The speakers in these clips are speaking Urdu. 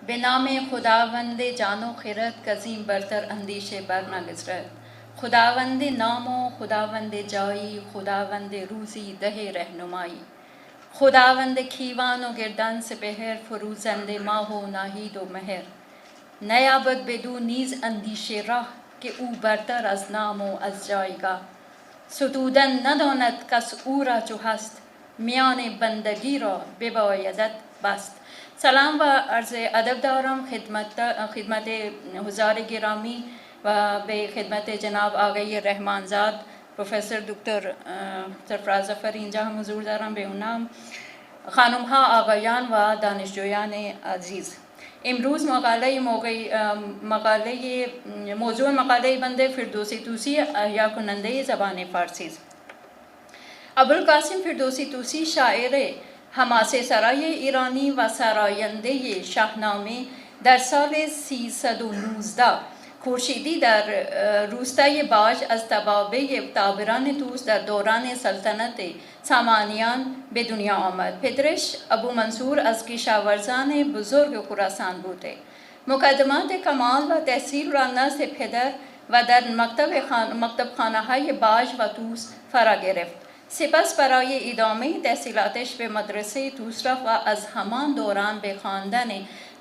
به نام خداوند جان و خرد کظیم برتر اندیشه بر نگذرد. خداوند نام و خداوند جایی، خداوند روزی ده رهنمایی. خداوند کیوان و گردن سپهر، فروزنده ماه و ناهید و مهر. نیابد بدو نیز اندیشه راه، که او برتر از نام و از جایگاه. ستودن نداند کس او را چو هست، میان بندگی را ببایدت بست. سلام و عرض ادب دارم خدمت حضار گرامی و به خدمت جناب آقای رحمانزاد پروفسور دکتر سرفراز ظفر اینجا هم حضور دارم به اون نام. خانم ها، آقایان و دانشجویان عزیز، امروز موضوع مقاله بنده فردوسی طوسی احیا کننده زبان فارسی است. ابوالقاسم فردوسی طوسی شاعر حماسه سرای ایرانی و سراینده شاهنامه در سال 319 خورشیدی در روستای باج از توابع تابران طوس در دوران سلطنت سامانیان به دنیا آمد. پدرش ابو منصور از کشاورزان بزرگ خراسان بوده. مقدمات کمال و تحصیل را نزد پدر و در مکتب خانه های باج و طوس فرا گرفت. سپس برای ادامه تحصیلاتش به مدرسه طوس رفت و از همان دوران به خواندن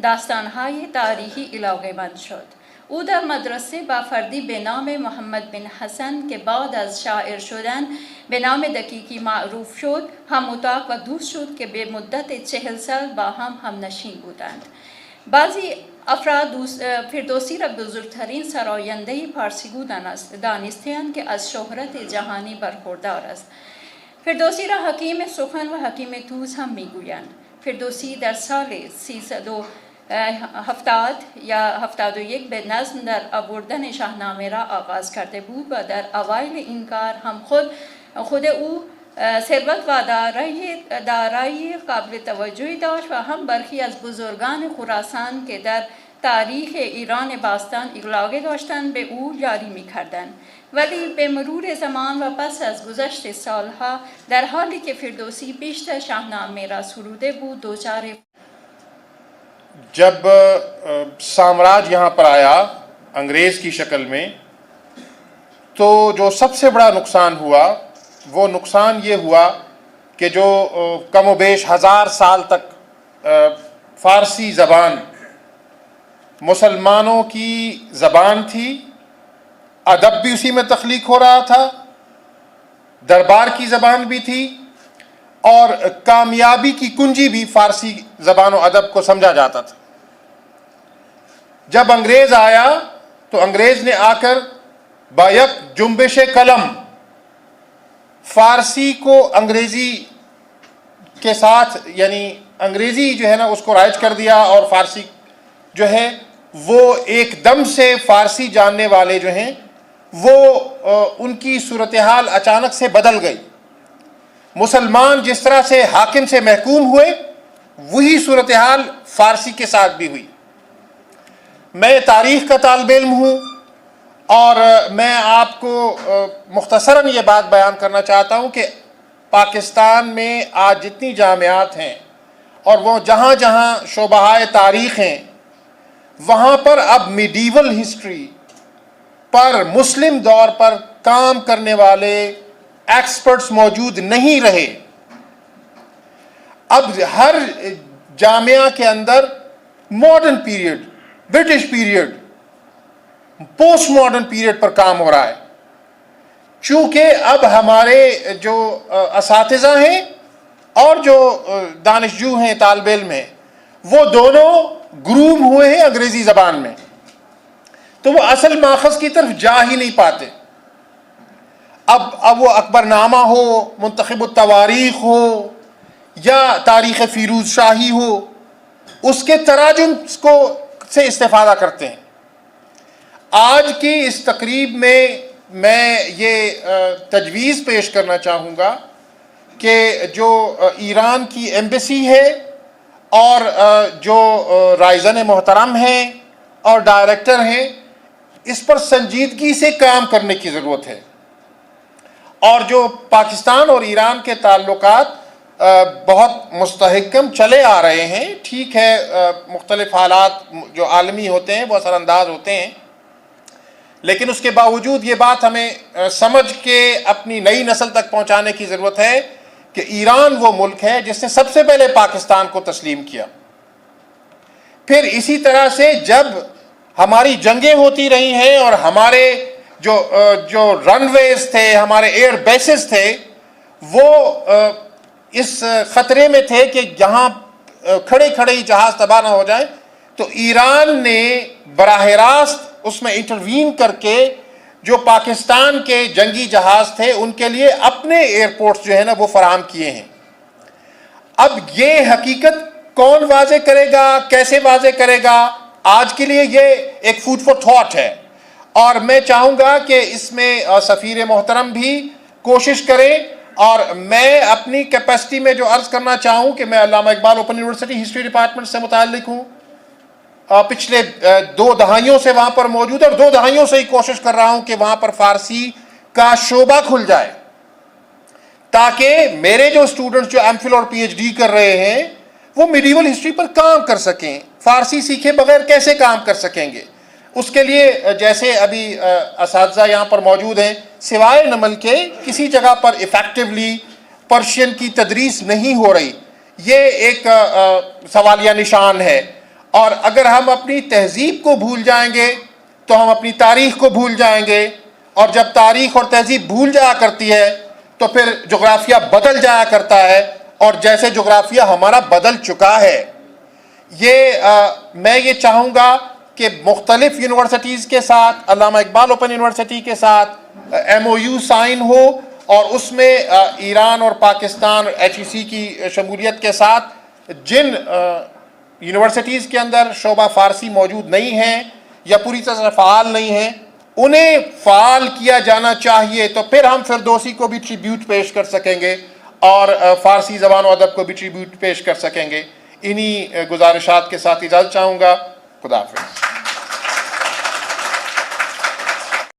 داستانهای تاریخی علاقه‌مند شد. او در مدرسه با فردی به نام محمد بن حسن که بعد از شاعر شدن به نام دقیقی معروف شد هم اتاق و دوست شد که به مدت 40 سال با هم نشین بودند. بعضی افراد فردوسی را بزرگترین سراینده پارسیگو دانستند که از شهرت جهانی برخوردار است. فردوسی را حکیم سخن و حکیم طوس هم میگویند. فردوسی در سال 370 یا 71 به نظم در آوردن شاهنامه را آغاز کرده بود و در اوایل این کار هم خود او ثروت و دارایی قابل توجهی داشت و هم برخی از بزرگان خراسان که در تاریخ ایران باستان علاقه داشتند به او یاری می‌کردند. ولی به مرور زمان و پس از گذشت سالها در حالی که فردوسی بیشتر شاهنامه را سروده بود دوچار جب سامراج یہاں پر آیا انگریز کی شکل میں تو جو سب سے بڑا نقصان ہوا وہ نقصان یہ ہوا کہ جو کم و بیش 1000 سال تک فارسی زبان مسلمانوں کی زبان تھی، ادب بھی اسی میں تخلیق ہو رہا تھا، دربار کی زبان بھی تھی اور کامیابی کی کنجی بھی فارسی زبان و ادب کو سمجھا جاتا تھا۔ جب انگریز آیا تو انگریز نے آ کر بیک جنبش قلم فارسی کو انگریزی کے ساتھ یعنی انگریزی جو ہے نا اس کو رائج کر دیا اور فارسی جو ہے وہ ایک دم سے فارسی جاننے والے جو ہیں وہ ان کی صورتحال اچانک سے بدل گئی۔ مسلمان جس طرح سے حاکم سے محکوم ہوئے وہی صورتحال فارسی کے ساتھ بھی ہوئی۔ میں تاریخ کا طالب علم ہوں اور میں آپ کو مختصراً یہ بات بیان کرنا چاہتا ہوں کہ پاکستان میں آج جتنی جامعات ہیں اور وہ جہاں جہاں شعبۂ تاریخ ہیں وہاں پر اب میڈیول ہسٹری پر مسلم دور پر کام کرنے والے ایکسپرٹس موجود نہیں رہے۔ اب ہر جامعہ کے اندر modern period, British period, post modern period پر کام ہو رہا ہے۔ چونکہ اب ہمارے جو اساتذہ ہیں اور جو دانشجو ہیں، طالب علم ہیں، وہ دونوں گروم ہوئے ہیں انگریزی زبان میں، تو وہ اصل ماخذ کی طرف جا ہی نہیں پاتے۔ اب وہ اکبر نامہ ہو، منتخب التواریخ ہو یا تاریخ فیروز شاہی ہو، اس کے تراجم سے استفادہ کرتے ہیں۔ آج کی اس تقریب میں یہ تجویز پیش کرنا چاہوں گا کہ جو ایران کی ایمبیسی ہے اور جو رائزن محترم ہیں اور ڈائریکٹر ہیں، اس پر سنجیدگی سے کام کرنے کی ضرورت ہے، اور جو پاکستان اور ایران کے تعلقات بہت مستحکم چلے آ رہے ہیں. ٹھیک ہے مختلف حالات جو عالمی ہوتے ہیں وہ اثر انداز ہوتے ہیں، لیکن اس کے باوجود یہ بات ہمیں سمجھ کے اپنی نئی نسل تک پہنچانے کی ضرورت ہے کہ ایران وہ ملک ہے جس نے سب سے پہلے پاکستان کو تسلیم کیا. پھر اسی طرح سے جب ہماری جنگیں ہوتی رہی ہیں اور ہمارے جو رن ویز تھے، ہمارے ایئر بیسز تھے، وہ اس خطرے میں تھے کہ یہاں کھڑے کھڑے ہی جہاز تباہ نہ ہو جائیں، تو ایران نے براہ راست اس میں انٹروین کر کے جو پاکستان کے جنگی جہاز تھے ان کے لیے اپنے ایئرپورٹس جو ہے نا وہ فراہم کیے ہیں. اب یہ حقیقت کون واضح کرے گا، کیسے واضح کرے گا، آج کے لیے یہ ایک فوڈ فار تھاٹ ہے. اور میں چاہوں گا کہ اس میں سفیر محترم بھی کوشش کریں، اور میں اپنی کیپیسٹی میں جو عرض کرنا چاہوں کہ میں علامہ Iqbal open university history department سے متعلق ہوں، پچھلے 2 دہائیوں سے وہاں پر موجود ہے، اور 2 دہائیوں سے ہی کوشش کر رہا ہوں کہ وہاں پر فارسی کا شعبہ کھل جائے، تاکہ میرے جو اسٹوڈنٹس جو ایم فل اور پی ایچ ڈی کر رہے ہیں وہ میڈیول ہسٹری پر کام کر سکیں. فارسی سیکھے بغیر کیسے کام کر سکیں گے؟ اس کے لیے جیسے ابھی اساتذہ یہاں پر موجود ہیں، سوائے نمل کے کسی جگہ پر ایفیکٹولی پرشین کی تدریس نہیں ہو رہی. یہ ایک سوالیہ نشان ہے. اور اگر ہم اپنی تہذیب کو بھول جائیں گے تو ہم اپنی تاریخ کو بھول جائیں گے، اور جب تاریخ اور تہذیب بھول جایا کرتی ہے تو پھر جغرافیہ بدل جایا کرتا ہے، اور جیسے جغرافیہ ہمارا بدل چکا ہے. میں یہ چاہوں گا کہ مختلف یونیورسٹیز کے ساتھ، علامہ اقبال اوپن یونیورسٹی کے ساتھ MOU سائن ہو، اور اس میں ایران اور پاکستان اور HEC کی شمولیت کے ساتھ جن یونیورسٹیز کے اندر شعبہ فارسی موجود نہیں ہیں یا پوری طرح سے فعال نہیں ہیں، انہیں فعال کیا جانا چاہیے. تو پھر ہم فردوسی کو بھی ٹریبیوٹ پیش کر سکیں گے اور فارسی زبان و ادب کو بھی ٹریبیوٹ پیش کر سکیں گے. انہی گزارشات کے ساتھ اجازت چاہوں گا. خدا حافظ.